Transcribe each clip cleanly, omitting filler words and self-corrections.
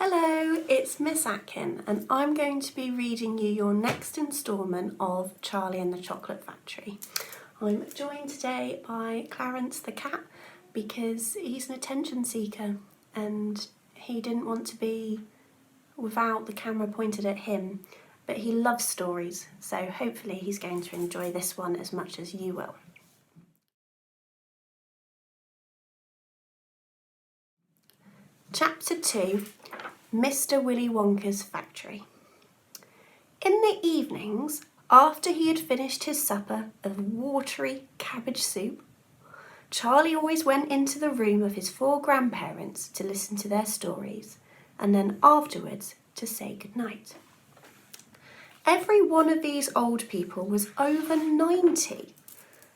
Hello, it's Miss Atkin and I'm going to be reading you your next instalment of Charlie and the Chocolate Factory. I'm joined today by Clarence the Cat because he's an attention seeker and he didn't want to be without the camera pointed at him, but he loves stories, so hopefully he's going to enjoy this one as much as you will. Chapter 2, Mr. Willy Wonka's Factory. In the evenings, after he had finished his supper of watery cabbage soup, Charlie always went into the room of his 4 grandparents to listen to their stories and then afterwards to say goodnight. Every one of these old people was over 90.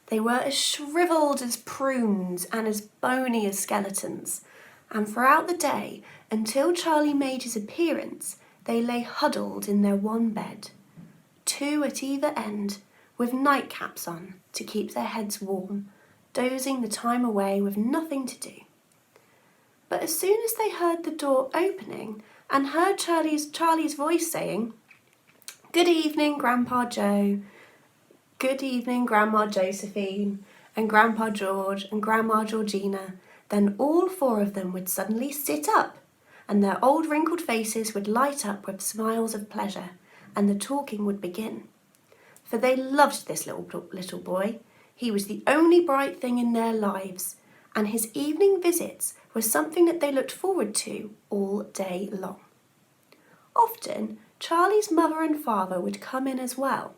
They were as shriveled as prunes and as bony as skeletons, and throughout the day, until Charlie made his appearance, they lay huddled in their one bed, 2 at either end, with nightcaps on to keep their heads warm, dozing the time away with nothing to do. But as soon as they heard the door opening and heard Charlie's voice saying, "Good evening, Grandpa Joe. Good evening, Grandma Josephine, and Grandpa George and Grandma Georgina," then all 4 of them would suddenly sit up and their old wrinkled faces would light up with smiles of pleasure and the talking would begin. For they loved this little boy. He was the only bright thing in their lives, and his evening visits were something that they looked forward to all day long. Often, Charlie's mother and father would come in as well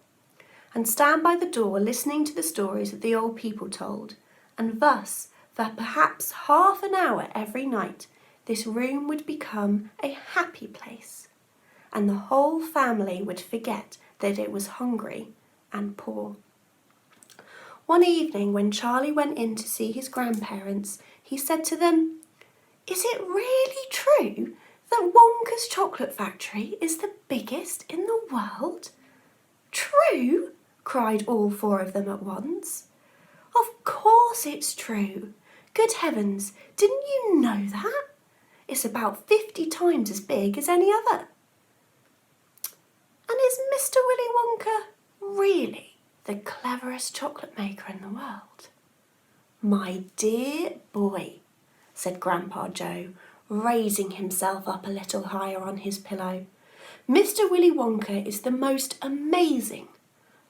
and stand by the door listening to the stories that the old people told, and thus, for perhaps half an hour every night, this room would become a happy place, and the whole family would forget that it was hungry and poor. One evening when Charlie went in to see his grandparents, he said to them, "Is it really true that Wonka's Chocolate Factory is the biggest in the world?" "True?" cried all 4 of them at once. "Of course it's true. Good heavens, didn't you know that? It's about 50 times as big as any other." "And is Mr. Willy Wonka really the cleverest chocolate maker in the world?" "My dear boy," said Grandpa Joe, raising himself up a little higher on his pillow, "Mr. Willy Wonka is the most amazing,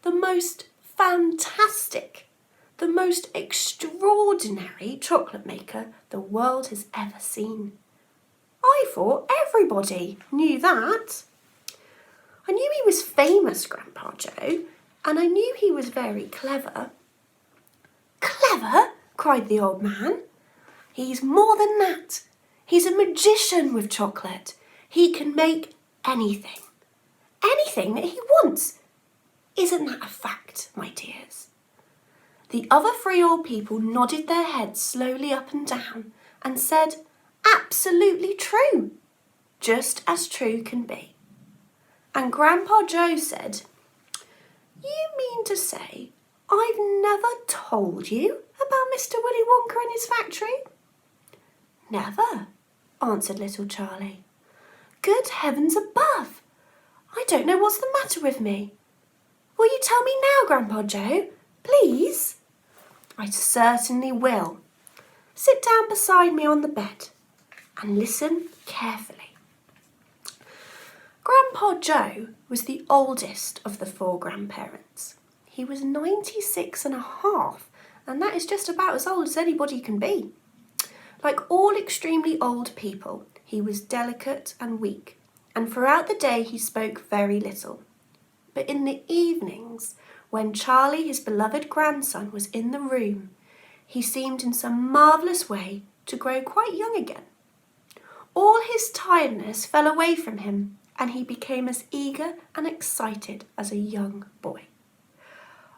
the most fantastic, the most extraordinary chocolate maker the world has ever seen. I thought everybody knew that." "I knew he was famous, Grandpa Joe, and I knew he was very clever." "Clever?" cried the old man. "He's more than that. He's a magician with chocolate. He can make anything that he wants. Isn't that a fact, my dears?" The other 3 old people nodded their heads slowly up and down and said, "Absolutely true, just as true can be." And Grandpa Joe said, "You mean to say I've never told you about Mr. Willy Wonka and his factory?" "Never," answered little Charlie. "Good heavens above! I don't know what's the matter with me. Will you tell me now, Grandpa Joe, please?" "I certainly will. Sit down beside me on the bed and listen carefully." Grandpa Joe was the oldest of the 4 grandparents. He was 96 and a half, and that is just about as old as anybody can be. Like all extremely old people, he was delicate and weak, and throughout the day he spoke very little. But in the evenings, when Charlie, his beloved grandson, was in the room, he seemed in some marvellous way to grow quite young again. All his tiredness fell away from him, and he became as eager and excited as a young boy.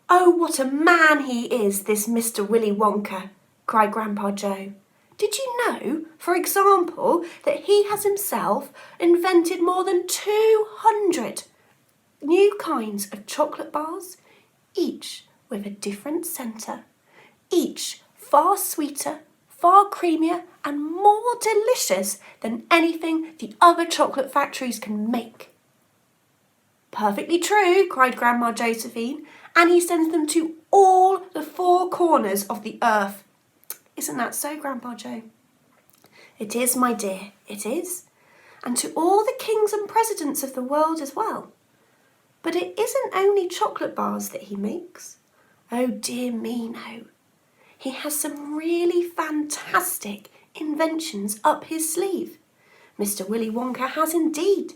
"Oh, what a man he is, this Mr. Willy Wonka!" cried Grandpa Joe. "Did you know, for example, that he has himself invented more than 200 new kinds of chocolate bars, each with a different centre, each far sweeter, far creamier and more delicious than anything the other chocolate factories can make. Perfectly true, cried Grandma Josephine, and he sends them to all the 4 corners of the earth. Isn't that so, Grandpa Joe? It is, my dear, it is. And to all the kings and presidents of the world as well. But it isn't only chocolate bars that he makes. Oh dear me, no. He has some really fantastic inventions up his sleeve. Mr. Willy Wonka has indeed.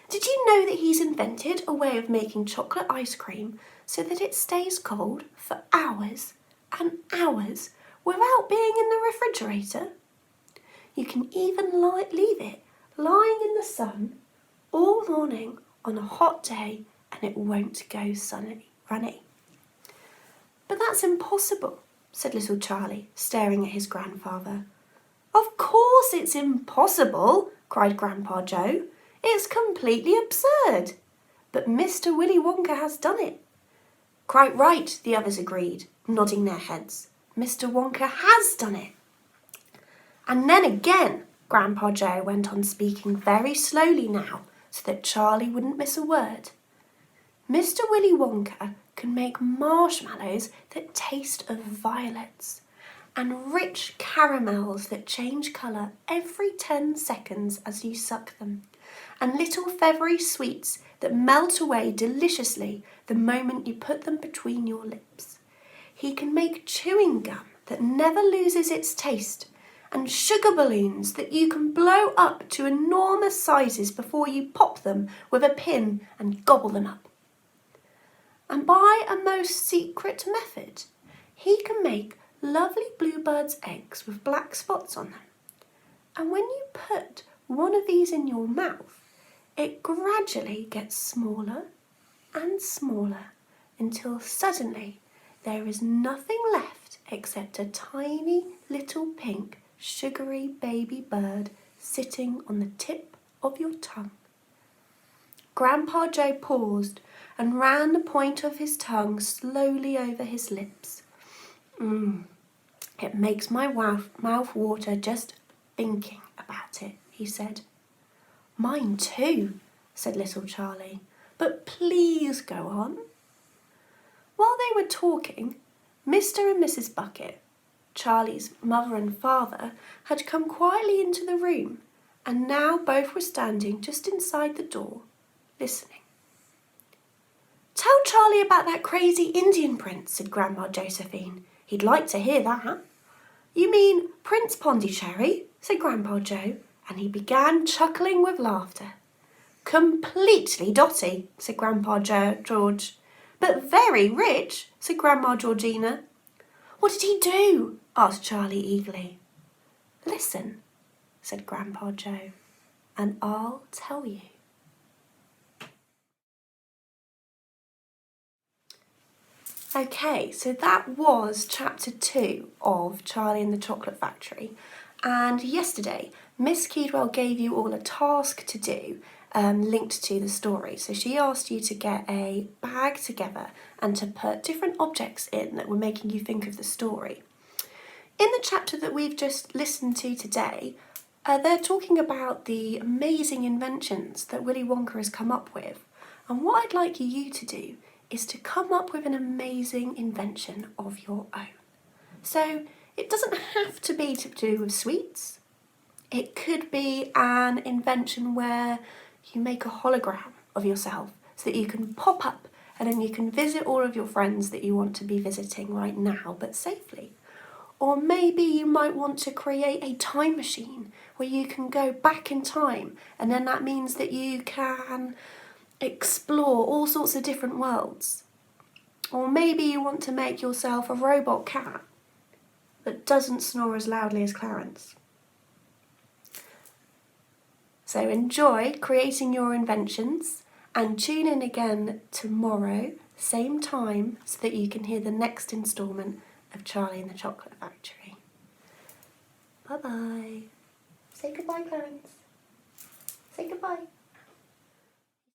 Did you know that he's invented a way of making chocolate ice cream so that it stays cold for hours and hours without being in the refrigerator? You can even leave it lying in the sun all morning on a hot day and it won't go runny. But that's impossible, said little Charlie, staring at his grandfather. Of course it's impossible, cried Grandpa Joe. It's completely absurd. But Mr. Willy Wonka has done it. Quite right, the others agreed, nodding their heads. Mr. Wonka has done it. And then again, Grandpa Joe went on speaking very slowly now, so that Charlie wouldn't miss a word. Mr. Willy Wonka can make marshmallows that taste of violets, and rich caramels that change colour every 10 seconds as you suck them, and little feathery sweets that melt away deliciously the moment you put them between your lips. He can make chewing gum that never loses its taste, and sugar balloons that you can blow up to enormous sizes before you pop them with a pin and gobble them up. And by a most secret method, he can make lovely bluebirds' eggs with black spots on them. And when you put one of these in your mouth, it gradually gets smaller and smaller until suddenly there is nothing left except a tiny little pink sugary baby bird sitting on the tip of your tongue. Grandpa Joe paused and ran the point of his tongue slowly over his lips. It makes my mouth water just thinking about it, he said. Mine too, said little Charlie, but please go on. While they were talking, Mr. and Mrs. Bucket, Charlie's mother and father, had come quietly into the room, and now both were standing just inside the door, listening. Tell Charlie about that crazy Indian prince, said Grandma Josephine. He'd like to hear that. You mean Prince Pondicherry, said Grandpa Joe, and he began chuckling with laughter. Completely dotty, said Grandpa George. But very rich, said Grandma Georgina. What did he do? Asked Charlie eagerly. Listen, said Grandpa Joe, and I'll tell you. Okay, so that was chapter 2 of Charlie and the Chocolate Factory. And yesterday, Miss Keedwell gave you all a task to do linked to the story. So she asked you to get a bag together and to put different objects in that were making you think of the story. In the chapter that we've just listened to today, they're talking about the amazing inventions that Willy Wonka has come up with. And what I'd like you to do is to come up with an amazing invention of your own. So it doesn't have to be to do with sweets. It could be an invention where you make a hologram of yourself so that you can pop up and then you can visit all of your friends that you want to be visiting right now, but safely. Or maybe you might want to create a time machine where you can go back in time, and then that means that you can explore all sorts of different worlds. Or maybe you want to make yourself a robot cat that doesn't snore as loudly as Clarence. So enjoy creating your inventions and tune in again tomorrow, same time, so that you can hear the next instalment of Charlie and the Chocolate Factory. Bye-bye. Say goodbye, Clarence. Say goodbye.